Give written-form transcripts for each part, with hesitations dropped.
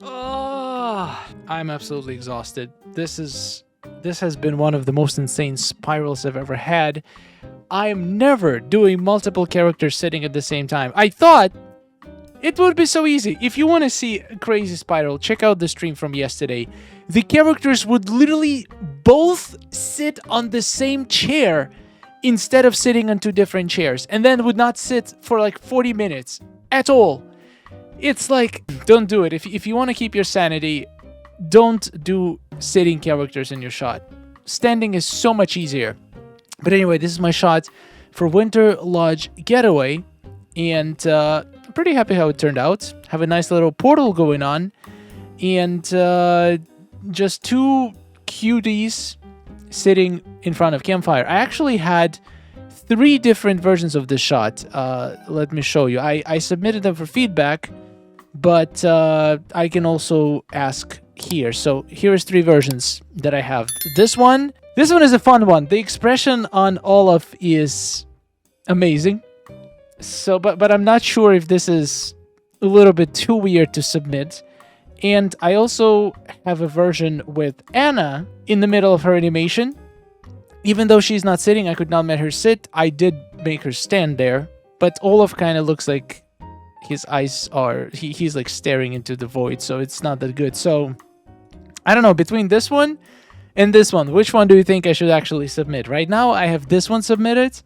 Oh, I'm absolutely exhausted. This has been one of the most insane spirals I've ever had. I am never doing multiple characters sitting at the same time. I thought it would be so easy. If you want to see a crazy spiral, check out the stream from yesterday. The characters would literally both sit on the same chair instead of sitting on two different chairs, and then would not sit for like 40 minutes at all. It's like, don't do it. If you want to keep your sanity, don't do sitting characters in your shot. Standing is so much easier. But anyway, this is my shot for Winter Lodge Getaway, and I'm pretty happy how it turned out. Have a nice little portal going on, and just two cuties sitting in front of campfire. I actually had 3 different versions of this shot. Let me show you. I submitted them for feedback, but I can also ask here. So here's 3 versions that I have. This one is a fun one. The expression on Olaf is amazing. So, but I'm not sure if this is a little bit too weird to submit. And I also have a version with Anna in the middle of her animation. Even though she's not sitting, I could not make her sit. I did make her stand there. But Olaf kind of looks like his eyes are... He's like staring into the void, so it's not that good. So, I don't know, between this one and this one, which one do you think I should actually submit? Right now, I have this one submitted.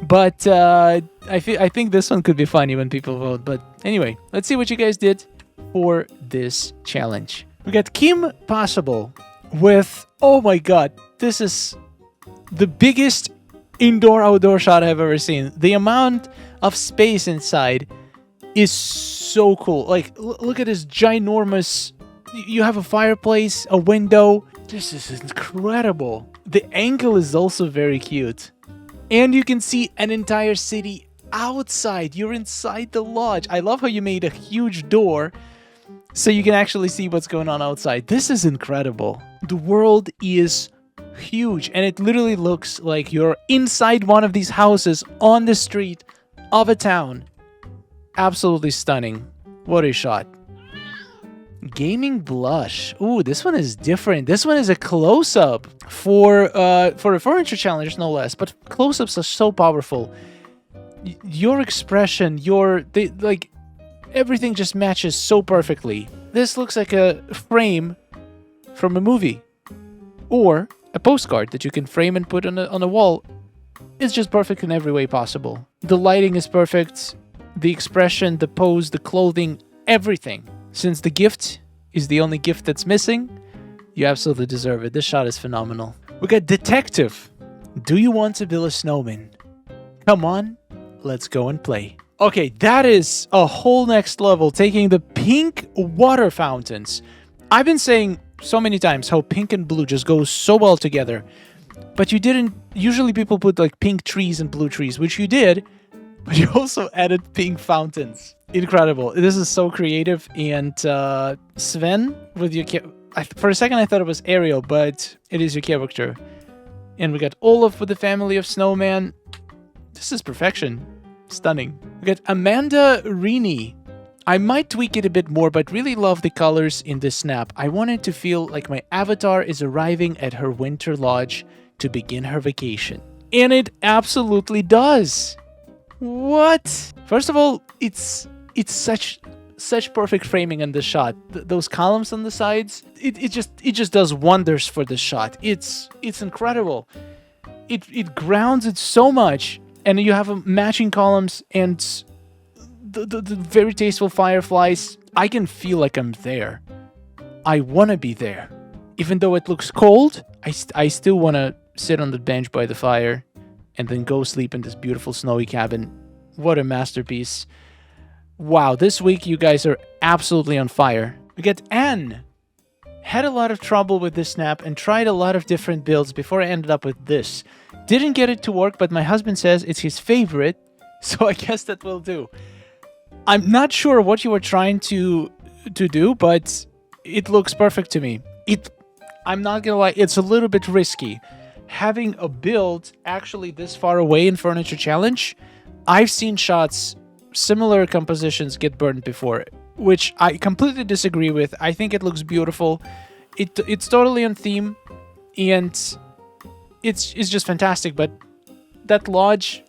But I think this one could be funny when people vote. But anyway, let's see what you guys did for this challenge. We got Kim Possible with... Oh my god, this is the biggest indoor-outdoor shot I've ever seen. The amount of space inside is so cool. Like, look at this ginormous... You have a fireplace, a window. This is incredible. The angle is also very cute. And you can see an entire city outside. You're inside the lodge. I love how you made a huge door so you can actually see what's going on outside. This is incredible. The world is huge, and it literally looks like you're inside one of these houses on the street of a town. Absolutely stunning. What a shot. Gaming blush. Ooh, this one is different. This one is a close-up for a furniture challenge, no less. But close-ups are so powerful. Your expression, like everything just matches so perfectly. This looks like a frame from a movie, or a postcard that you can frame and put on a wall. It's just perfect in every way possible. The lighting is perfect. The expression, the pose, the clothing, everything. Since the gift is the only gift that's missing, you absolutely deserve it. This shot is phenomenal. We got Detective. Do you want to build a snowman? Come on, let's go and play. Okay, that is a whole next level, taking the pink water fountains. I've been saying so many times how pink and blue just go so well together, but you didn't. Usually people put like pink trees and blue trees, which you did, but you also added pink fountains. Incredible. This is so creative. And Sven, with your... For a second I thought it was Ariel, but it is your character. And we got Olaf with the family of snowman. This is perfection. Stunning. We got Amanda Rini. I might tweak it a bit more, but really love the colors in this snap. I wanted to feel like my avatar is arriving at her winter lodge to begin her vacation. And it absolutely does. What? First of all, it's such perfect framing in this shot. Those columns on the sides, it just does wonders for this shot. It's incredible. It grounds it so much, and you have matching columns and the very tasteful fireflies. I can feel like I'm there. I want to be there. Even though it looks cold, I still want to sit on the bench by the fire and then go sleep in this beautiful snowy cabin. What a masterpiece. Wow, this week you guys are absolutely on fire. We get Anne. Had a lot of trouble with this snap and tried a lot of different builds before I ended up with this. Didn't get it to work, but my husband says it's his favorite, so I guess that will do. I'm not sure what you were trying to do, but it looks perfect to me. I'm not gonna lie, it's a little bit risky. Having a build actually this far away in Furniture Challenge, I've seen shots, similar compositions get burned before. which I completely disagree with. I think it looks beautiful. It's totally on theme, and it's just fantastic. But that lodge,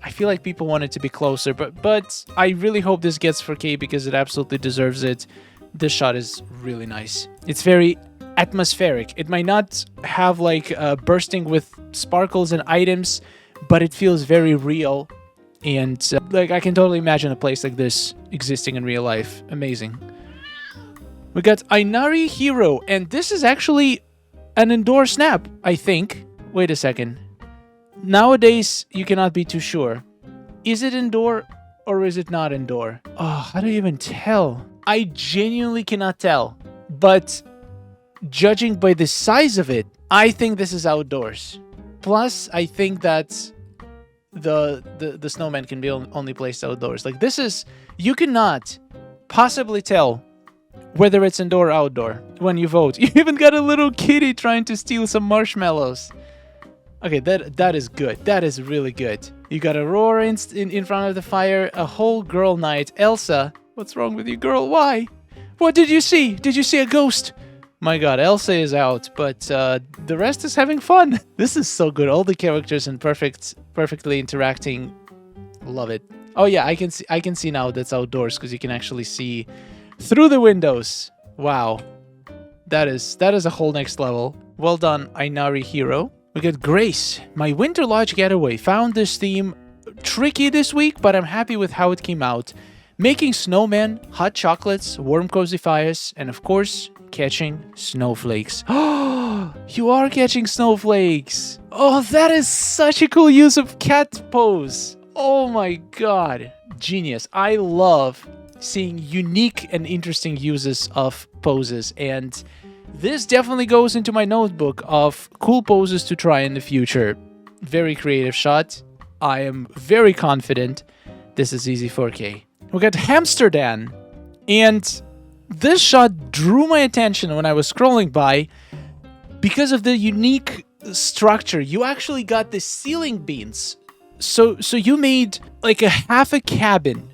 I feel like people want it to be closer, but I really hope this gets 4K because it absolutely deserves it. This shot is really nice. It's very atmospheric. It might not have like bursting with sparkles and items, but it feels very real. And like I can totally imagine a place like this existing in real life. Amazing. We got Inari Hero, and this is actually an indoor snap, I think. Wait a second. Nowadays, you cannot be too sure. Is it indoor or is it not indoor? Oh, how do you even tell? I genuinely cannot tell. But judging by the size of it, I think this is outdoors. Plus, I think that the snowman can be only placed outdoors. Like this is, you cannot possibly tell whether it's indoor or outdoor when you vote. You even got a little kitty trying to steal some marshmallows. Okay, that is good. That is really good. You got Aurora in front of the fire, a whole girl night. Elsa, what's wrong with you, girl? Why? What did you see? Did you see a ghost? My god, Elsa is out, but the rest is having fun. This is so good. All the characters and perfectly interacting. Love it. Oh yeah, I can see now that's outdoors because you can actually see through the windows. Wow. That is a whole next level. Well done, Inari Hero. We got Grace. My Winter Lodge Getaway found this theme tricky this week, but I'm happy with how it came out. Making snowmen, hot chocolates, warm cozy fires, and of course, catching snowflakes. Oh, you are catching snowflakes. Oh, that is such a cool use of cat pose. Oh my god. Genius. I love seeing unique and interesting uses of poses, and this definitely goes into my notebook of cool poses to try in the future. Very creative shot. I am very confident this is easy 4K. We got Hamsterdan, and this shot drew my attention when I was scrolling by because of the unique structure. You actually got the ceiling beams. So you made like a half a cabin.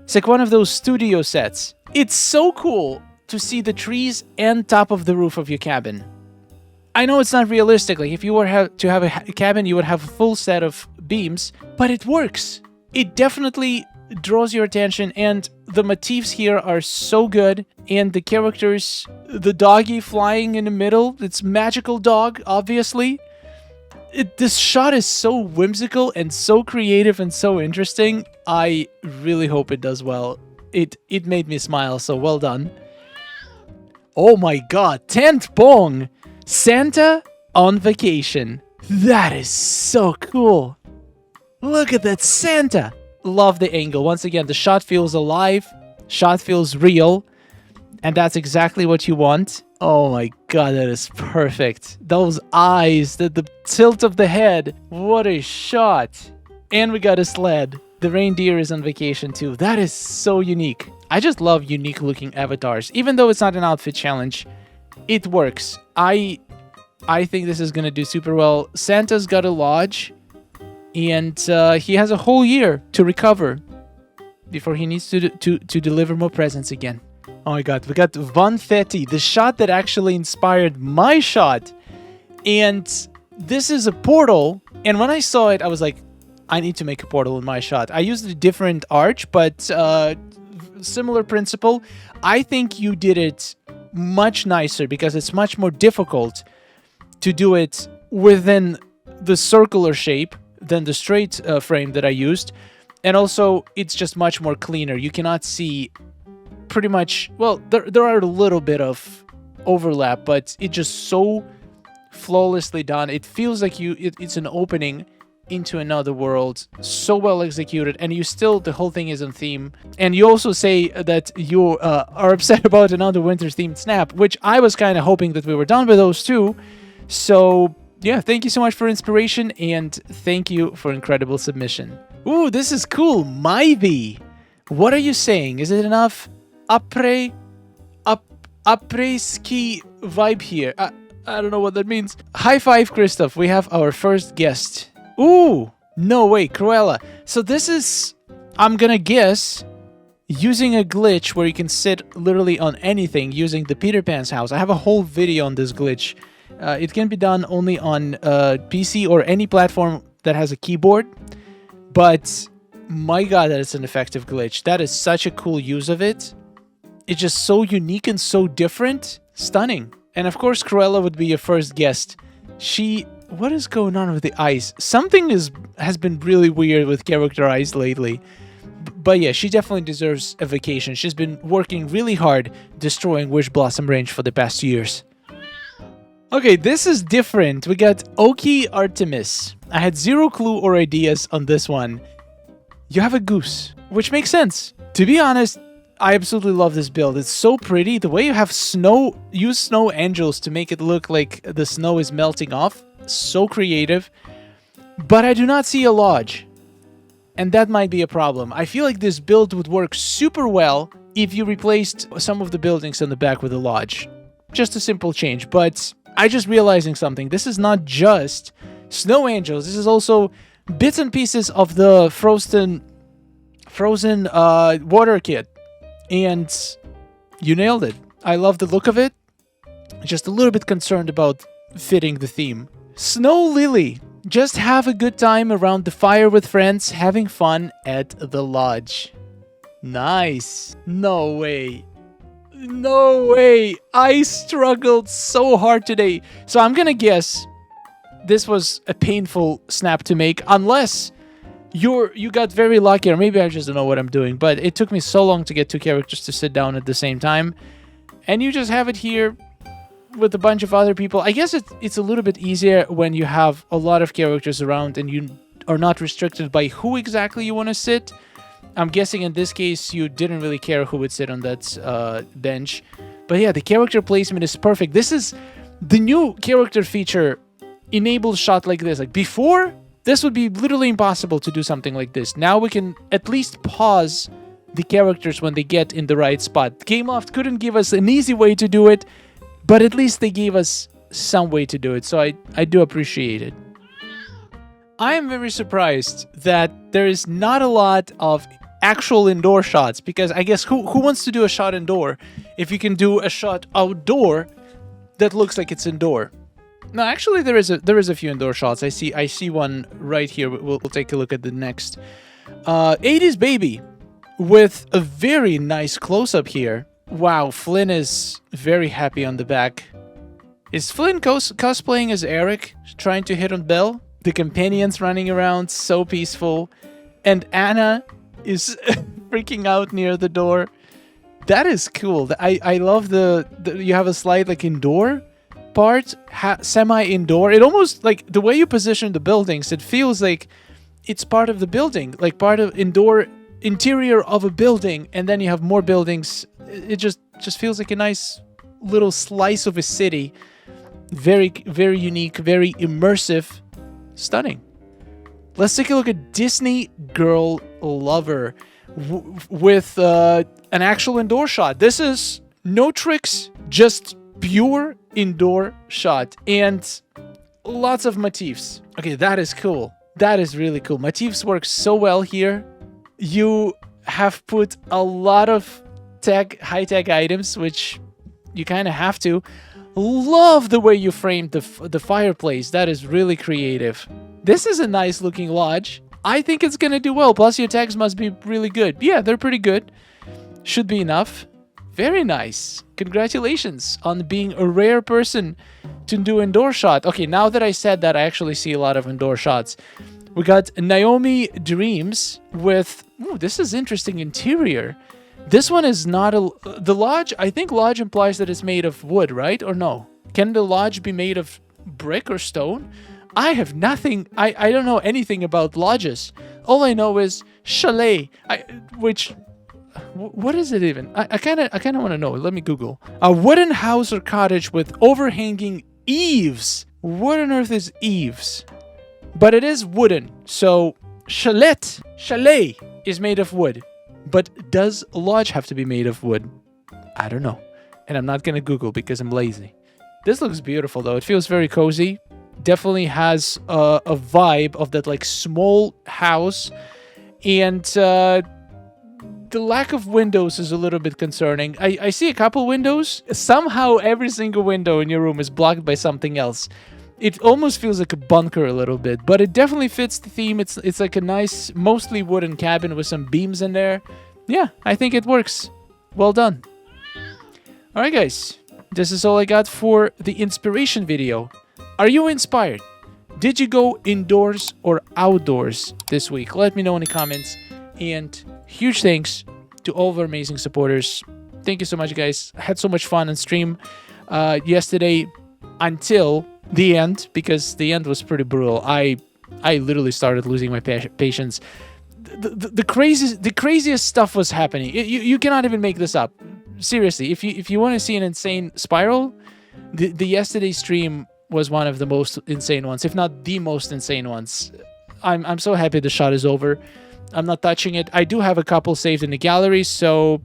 It's like one of those studio sets. It's so cool to see the trees and top of the roof of your cabin. I know it's not realistic. Like if you were to have a cabin, you would have a full set of beams, but it works. It definitely draws your attention, and the motifs here are so good. And the characters, the doggy flying in the middle, it's magical dog, obviously. This shot is so whimsical and so creative and so interesting. I really hope it does well. It made me smile, so well done. Oh my god, tent bong! Santa on vacation. That is so cool. Look at that Santa. Love the angle. Once again, the shot feels alive. Shot feels real. And that's exactly what you want. Oh my god, that is perfect. Those eyes, the tilt of the head. What a shot. And we got a sled. The reindeer is on vacation too. That is so unique. I just love unique looking avatars. Even though it's not an outfit challenge, it works. I think this is gonna do super well. Santa's got a lodge, and he has a whole year to recover before he needs to deliver more presents again. Oh my god, we got Von Fetti, the shot that actually inspired my shot. And this is a portal, and when I saw it, I was like, I need to make a portal in my shot. I used a different arch, but similar principle. I think you did it much nicer because it's much more difficult to do it within the circular shape than the straight frame that I used. And also, it's just much more cleaner. You cannot see pretty much, well, there are a little bit of overlap, but it's just so flawlessly done. It feels like it's an opening into another world, so well executed, and you still, the whole thing is on theme. And you also say that you are upset about another winter themed snap, which I was kind of hoping that we were done with those two. So yeah, thank you so much for inspiration, and thank you for incredible submission. Ooh, this is cool. Myvi, what are you saying? Is it enough après ski vibe here? I don't know what that means. High five, Christoph. We have our first guest. Ooh, no way, Cruella. So this is, I'm gonna guess, using a glitch where you can sit literally on anything using the Peter Pan's house. I have a whole video on this glitch. It can be done only on PC or any platform that has a keyboard. But my god, that is an effective glitch. That is such a cool use of it. It's just so unique and so different. Stunning. And of course, Cruella would be your first guest. What is going on with the eyes? Something has been really weird with character eyes lately. But yeah, she definitely deserves a vacation. She's been working really hard destroying Wish Blossom Range for the past years. Okay, this is different. We got Oki Artemis. I had zero clue or ideas on this one. You have a goose, which makes sense. To be honest, I absolutely love this build. It's so pretty. The way you have use snow angels to make it look like the snow is melting off. So creative. But I do not see a lodge. And that might be a problem. I feel like this build would work super well if you replaced some of the buildings on the back with a lodge. Just a simple change. But I just realizing something. This is not just snow angels. This is also bits and pieces of the frozen water kit. And you nailed it. I love the look of it. Just a little bit concerned about fitting the theme. Snow Lily. Just have a good time around the fire with friends, having fun at the lodge. Nice. No way. No way. I struggled so hard today. So I'm gonna guess this was a painful snap to make, unless you got very lucky, or maybe I just don't know what I'm doing, but it took me so long to get two characters to sit down at the same time, and you just have it here with a bunch of other people. I guess it's a little bit easier when you have a lot of characters around and you are not restricted by who exactly you want to sit. I'm guessing in this case you didn't really care who would sit on that bench. But yeah, the character placement is perfect. This is the new character feature enables shot like this. Like before, this would be literally impossible to do something like this. Now we can at least pause the characters when they get in the right spot. Gameloft couldn't give us an easy way to do it, but at least they gave us some way to do it, so I do appreciate it. I am very surprised that there is not a lot of actual indoor shots, because I guess who wants to do a shot indoor if you can do a shot outdoor that looks like it's indoor? No, actually there is a few indoor shots. I see one right here. We'll take a look at the next. 80s Baby with a very nice close-up here. Wow, Flynn is very happy on the back. Is Flynn cosplaying as Eric, trying to hit on Belle? The companions running around, so peaceful. And Anna is freaking out near the door. That is cool. I love the you have a slight like indoor part, semi-indoor. It almost, like, the way you position the buildings, it feels like it's part of the building, like part of interior of a building, and then you have more buildings. It just feels like a nice little slice of a city. Very, very unique, very immersive, stunning. Let's take a look at Disney Girl Lover with an actual indoor shot. This is no tricks, just pure indoor shot and lots of motifs. Okay, that is cool. That is really cool. Motifs work so well here. You have put a lot of high-tech items, which you kind of have to. Love the way you framed the fireplace. That is really creative. This is a nice looking lodge. I think it's gonna do well. Plus your tags must be really good. Yeah, they're pretty good. Should be enough. Very nice. Congratulations on being a rare person to do indoor shot. Okay, now that I said that, I actually see a lot of indoor shots. We got Naomi Dreams with... Ooh, this is interesting interior. This one is not a... The lodge, I think lodge implies that it's made of wood, right? Or no? Can the lodge be made of brick or stone? I have nothing... I don't know anything about lodges. All I know is chalet, which... What is it even? I kind of want to know. Let me Google. A wooden house or cottage with overhanging eaves. What on earth is eaves? But it is wooden. So chalet is made of wood. But does a lodge have to be made of wood? I don't know. And I'm not going to Google because I'm lazy. This looks beautiful though. It feels very cozy. Definitely has a vibe of that like small house. And the lack of windows is a little bit concerning. I see a couple windows. Somehow every single window in your room is blocked by something else. It almost feels like a bunker a little bit, but it definitely fits the theme. It's like a nice, mostly wooden cabin with some beams in there. Yeah, I think it works. Well done. Alright guys, this is all I got for the inspiration video. Are you inspired? Did you go indoors or outdoors this week? Let me know in the comments. And huge thanks to all of our amazing supporters. Thank you so much, guys. I had so much fun on stream yesterday until the end, because the end was pretty brutal. I literally started losing my patience. The craziest stuff was happening. You cannot even make this up. Seriously, if you want to see an insane spiral, the yesterday stream was one of the most insane ones, if not the most insane ones. I'm so happy the shot is over. I'm not touching it. I do have a couple saved in the gallery, so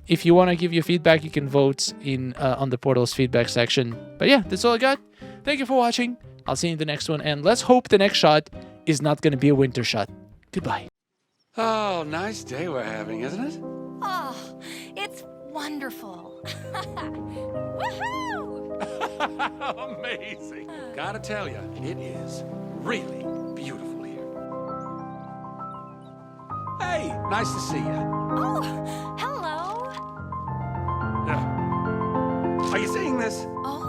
if you want to give your feedback, you can vote in on the portal's feedback section. But yeah, that's all I got. Thank you for watching. I'll see you in the next one, and let's hope the next shot is not going to be a winter shot. Goodbye. Oh, nice day we're having, isn't it? Oh, it's wonderful. Woohoo! Amazing. Gotta tell you, it is really beautiful here. Hey, nice to see you. Oh, hello. Are you seeing this? Oh,